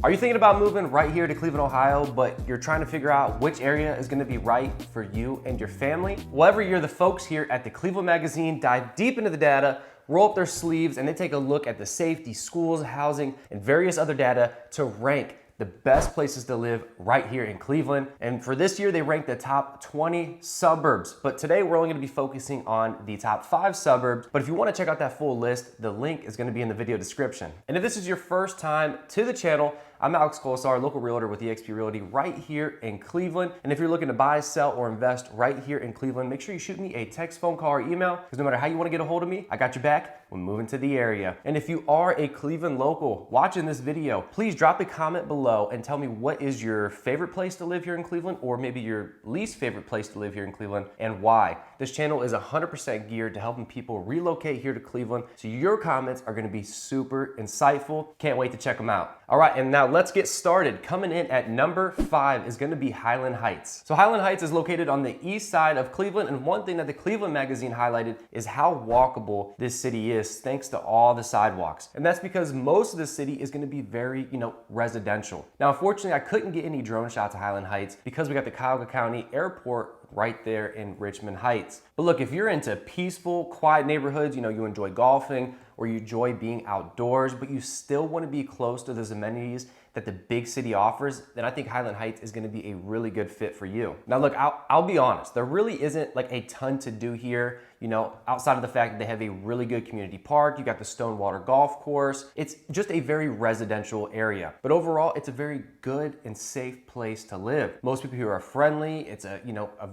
Are you thinking about moving right here to Cleveland, Ohio, but you're trying to figure out which area is gonna be right for you and your family? Well, every year the folks here at the Cleveland Magazine dive deep into the data, roll up their sleeves, and they take a look at the safety, schools, housing, and various other data to rank the best places to live right here in Cleveland. And for this year, they ranked the top 20 suburbs. But today we're only gonna be focusing on the top 5 suburbs. But if you wanna check out that full list, the link is gonna be in the video description. And if this is your first time to the channel, I'm Alex Kolesar, local realtor with eXp Realty right here in Cleveland. And if you're looking to buy, sell, or invest right here in Cleveland, make sure you shoot me a text, phone call, or email, because no matter how you want to get a hold of me, I got your back when moving to the area. And if you are a Cleveland local watching this video, please drop a comment below and tell me what is your favorite place to live here in Cleveland, or maybe your least favorite place to live here in Cleveland, and why. This channel is 100% geared to helping people relocate here to Cleveland, so your comments are going to be super insightful. Can't wait to check them out. All right, and now let's get started. Coming in at number 5 is going to be Highland Heights. So Highland Heights is located on the east side of Cleveland, and one thing that the Cleveland Magazine highlighted is how walkable this city is thanks to all the sidewalks. And that's because most of the city is going to be very, residential. Now, unfortunately, I couldn't get any drone shots of Highland Heights because we got the Cuyahoga County Airport right there in Richmond Heights. But look, if you're into peaceful, quiet neighborhoods, you enjoy golfing or you enjoy being outdoors, but you still want to be close to those amenities that the big city offers, then I think Highland Heights is going to be a really good fit for you. Now look, I'll be honest, there really isn't like a ton to do here, outside of the fact that they have a really good community park. You got the Stonewater Golf Course. It's just a very residential area, but overall it's a very good and safe place to live. Most people here are friendly. It's a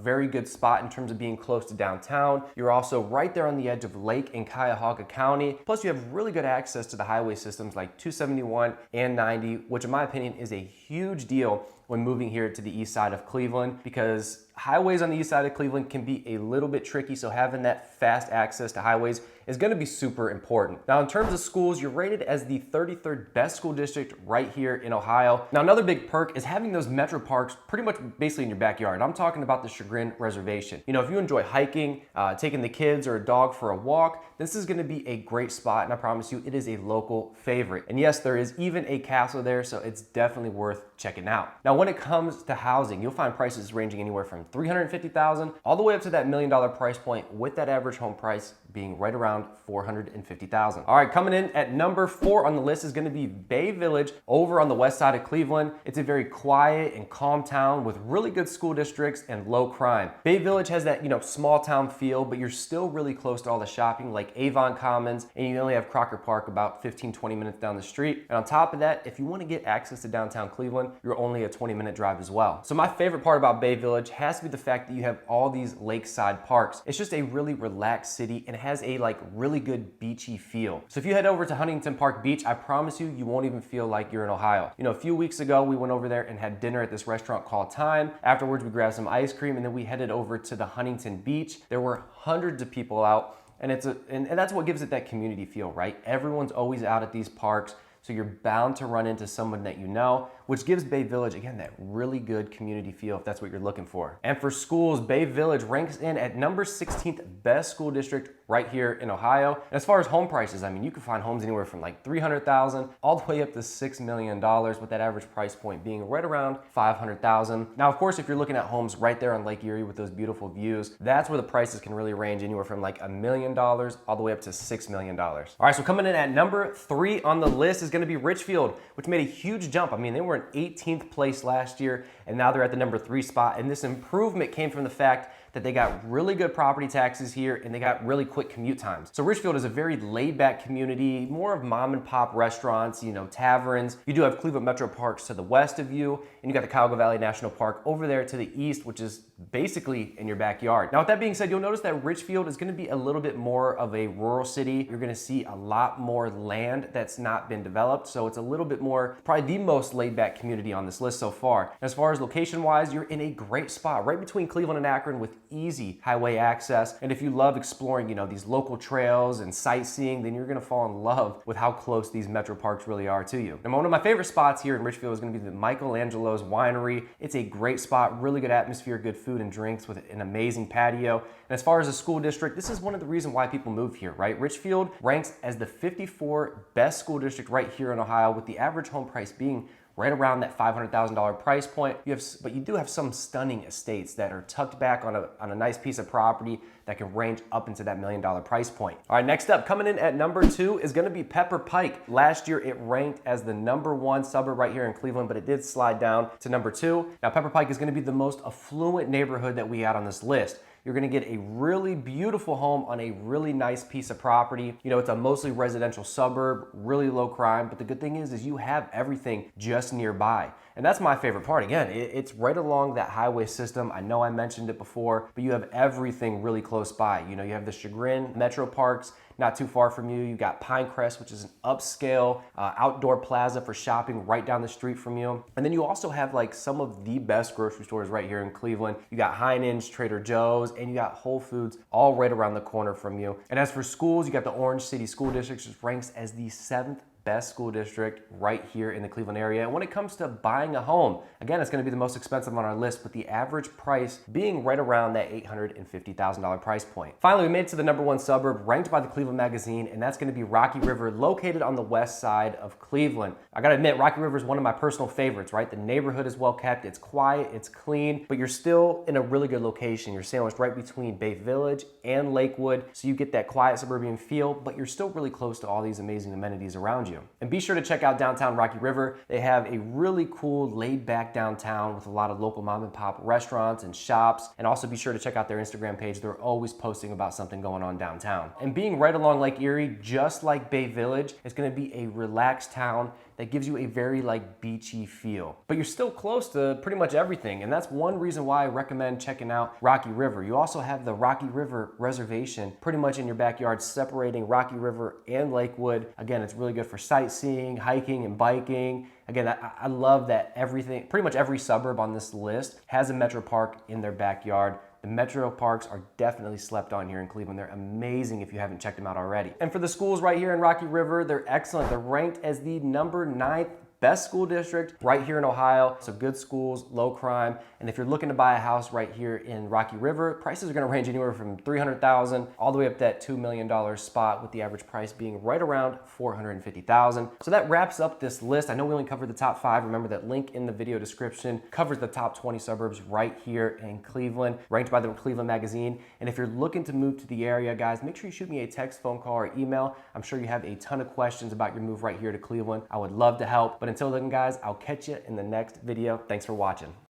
very good spot in terms of being close to downtown. You're also right there on the edge of Lake and Cuyahoga County. Plus you have really good access to the highway systems like 271 and 90, which in my opinion is a huge deal when moving here to the east side of Cleveland, because highways on the east side of Cleveland can be a little bit tricky, so having that fast access to highways is going to be super important. Now, in terms of schools, you're rated as the 33rd best school district right here in Ohio. Now, another big perk is having those metro parks pretty much basically in your backyard. I'm talking about the Chagrin Reservation. If you enjoy hiking, taking the kids or a dog for a walk, this is going to be a great spot, and I promise you, it is a local favorite. And yes, there is even a castle there, so it's definitely worth checking out. Now, when it comes to housing, you'll find prices ranging anywhere from $350,000 all the way up to that $1 million price point, with that average home price being right around $450,000. All right, coming in at number 4 on the list is going to be Bay Village over on the west side of Cleveland. It's a very quiet and calm town with really good school districts and low crime. Bay Village has that, small town feel, but you're still really close to all the shopping like Avon Commons, and you only have Crocker Park about 15-20 minutes down the street. And on top of that, if you want to get access to downtown Cleveland, you're only a 20-minute drive as well. So my favorite part about Bay Village has to be the fact that you have all these lakeside parks. It's just a really relaxed city, and it has a really good beachy feel. So if you head over to Huntington Park Beach, I promise you, you won't even feel like you're in Ohio. A few weeks ago, we went over there and had dinner at this restaurant called Time. Afterwards, we grabbed some ice cream, and then we headed over to the Huntington Beach. There were hundreds of people out, and that's what gives it that community feel, right? Everyone's always out at these parks, so you're bound to run into someone that you know, which gives Bay Village, again, that really good community feel if that's what you're looking for. And for schools, Bay Village ranks in at number 16th best school district right here in Ohio. And as far as home prices, you can find homes anywhere from like $300,000 all the way up to $6 million, with that average price point being right around $500,000. Now, of course, if you're looking at homes right there on Lake Erie with those beautiful views, that's where the prices can really range anywhere from like $1 million all the way up to $6 million. All right, so coming in at number 3 on the list is going to be Richfield, which made a huge jump. They were in 18th place last year, and now they're at the number 3 spot. And this improvement came from the fact that they got really good property taxes here, and they got really quick commute times. So Richfield is a very laid-back community, more of mom and pop restaurants, taverns. You do have Cleveland Metro Parks to the west of you, and you got the Cuyahoga Valley National Park over there to the east, which is basically in your backyard. Now, with that being said, you'll notice that Richfield is going to be a little bit more of a rural city. You're going to see a lot more land that's not been developed, so it's a little bit more, probably the most laid-back community on this list so far. As far as location-wise, you're in a great spot, right between Cleveland and Akron, with easy highway access. And if you love exploring, these local trails and sightseeing, then you're gonna fall in love with how close these metro parks really are to you. Now, one of my favorite spots here in Richfield is gonna be the Michelangelo's Winery. It's a great spot, really good atmosphere, good food and drinks with an amazing patio. And as far as the school district, this is one of the reasons why people move here, right? Richfield ranks as the 54th best school district right here in Ohio, with the average home price being right around that $500,000 price point. But you do have some stunning estates that are tucked back on a nice piece of property that can range up into that $1 million price point. All right, next up, coming in at number 2 is gonna be Pepper Pike. Last year, it ranked as the #1 suburb right here in Cleveland, but it did slide down to number 2. Now, Pepper Pike is gonna be the most affluent neighborhood that we had on this list. You're gonna get a really beautiful home on a really nice piece of property. You know, it's a mostly residential suburb, really low crime, but the good thing is you have everything just nearby. And that's my favorite part. Again, it's right along that highway system. I know I mentioned it before, but you have everything really close by. You know, you have the Chagrin Metro Parks, not too far from you. You got Pinecrest, which is an upscale outdoor plaza for shopping right down the street from you. And then you also have like some of the best grocery stores right here in Cleveland. You got Heinen's, Trader Joe's, and you got Whole Foods all right around the corner from you. And as for schools, you got the Orange City School District, which ranks as the 7th best school district right here in the Cleveland area. And when it comes to buying a home, again, it's gonna be the most expensive on our list, with the average price being right around that $850,000 price point. Finally, we made it to the #1 suburb ranked by the Cleveland Magazine, and that's gonna be Rocky River, located on the west side of Cleveland. I gotta admit, Rocky River is one of my personal favorites, right? The neighborhood is well kept, it's quiet, it's clean, but you're still in a really good location. You're sandwiched right between Bay Village and Lakewood, so you get that quiet suburban feel, but you're still really close to all these amazing amenities around you. And be sure to check out downtown Rocky River. They have a really cool laid back downtown with a lot of local mom and pop restaurants and shops. And also be sure to check out their Instagram page. They're always posting about something going on downtown. And being right along Lake Erie, just like Bay Village, it's gonna be a relaxed town that gives you a very like beachy feel. But you're still close to pretty much everything, and that's one reason why I recommend checking out Rocky River. You also have the Rocky River Reservation pretty much in your backyard, separating Rocky River and Lakewood. Again, it's really good for sightseeing, hiking, and biking. Again, I love that everything, pretty much every suburb on this list has a Metro Park in their backyard. The Metro Parks are definitely slept on here in Cleveland. They're amazing if you haven't checked them out already. And for the schools right here in Rocky River, they're excellent. They're ranked as the #9 best school district right here in Ohio. So good schools, low crime. And if you're looking to buy a house right here in Rocky River, prices are gonna range anywhere from $300,000 all the way up to that $2 million spot, with the average price being right around $450,000. So that wraps up this list. I know we only covered the top 5. Remember that link in the video description covers the top 20 suburbs right here in Cleveland, ranked by the Cleveland Magazine. And if you're looking to move to the area, guys, make sure you shoot me a text, phone call, or email. I'm sure you have a ton of questions about your move right here to Cleveland. I would love to help. But until then, guys, I'll catch you in the next video. Thanks for watching.